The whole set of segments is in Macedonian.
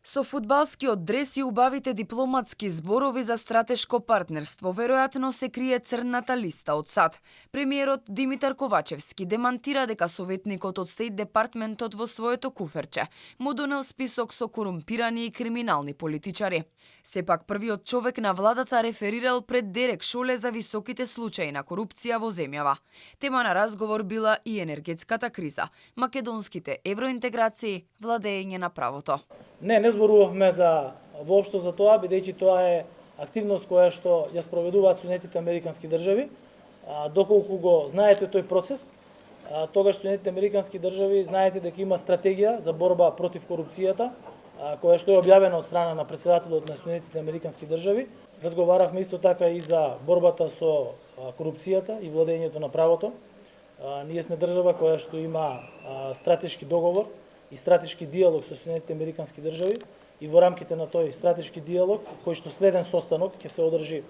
Со фудбалскиот дрес и убавите дипломатски зборови за стратешко партнерство, веројатно се крие црната листа од САД. Премиерот Димитар Ковачевски демантира дека советникот од Стейт Департментот во своето куферче му донел список со корумпирани и криминални политичари. Сепак првиот човек на владата реферирал пред Дерек Шоле за високите случаи на корупција во земјава. Тема на разговор била и енергетската криза, македонските евроинтеграции, владење на правото. Не зборувавме воопшто за тоа, бидејќи тоа е активност која што ја спроведуваат Соединетите Американски држави. Доколку го знаете тој процес, тогаш Соединетите Американски држави знаете дека има стратегија за борба против корупцијата, која што е објавена од страна на претседателот на Соединетите Американски држави. Разговаравме исто така и за борбата со корупцијата и владењето на правото. Ние сме држава која што има стратешки договор и стратешки диалог со Соединетите Американски држави и во рамките на тој стратешки диалог, кој што следен состанок ќе се одржи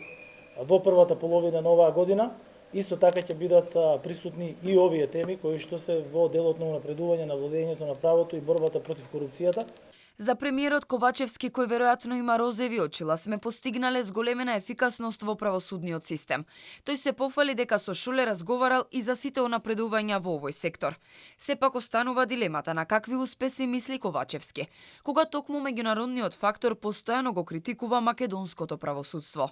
во првата половина на оваа година, исто така ќе бидат присутни и овие теми кои што се во делот на унапредување на владењето на правото и борбата против корупцијата. За премиерот Ковачевски, кој веројатно има розови очила, сме постигнале зголемена ефикасност во правосудниот систем. Тој се пофали дека со Шуле разговарал и за сите унапредувања во овој сектор. Сепак останува дилемата на какви успеси мисли Ковачевски, кога токму меѓународниот фактор постојано го критикува македонското правосудство.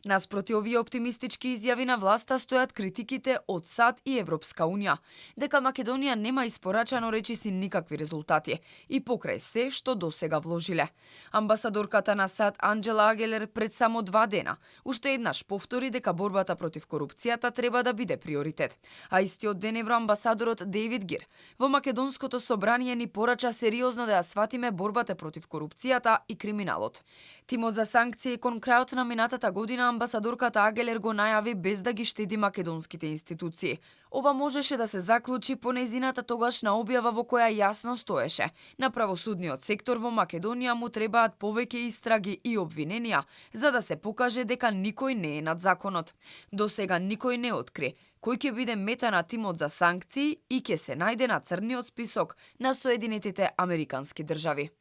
Наспроти овие оптимистички изјави на власта стојат критиките од САД и Европска Унија, дека Македонија нема испорачано речиси никакви резултати и покрај се што досега вложиле. Амбасадорката на САД Анџела Агелер пред само 2 дена уште еднаш повтори дека борбата против корупцијата треба да биде приоритет. А истиот ден евроамбасадорот Дейвид Гир во Македонското собрание ни порача сериозно да ја сватиме борбата против корупцијата и криминалот. Тимот за санкции кон крајот на минатата година амбасадорката Агелер го најави без да ги штеди македонските институции. Ова можеше да се заклучи по нејзината тогашна објава во која јасно стоеше: на правосудниот сектор во Македонија му требаат повеќе истраги и обвиненија за да се покаже дека никој не е над законот. До сега никој не откри кој ќе биде мета на тимот за санкции и ќе се најде на црниот список на Соединетите Американски држави.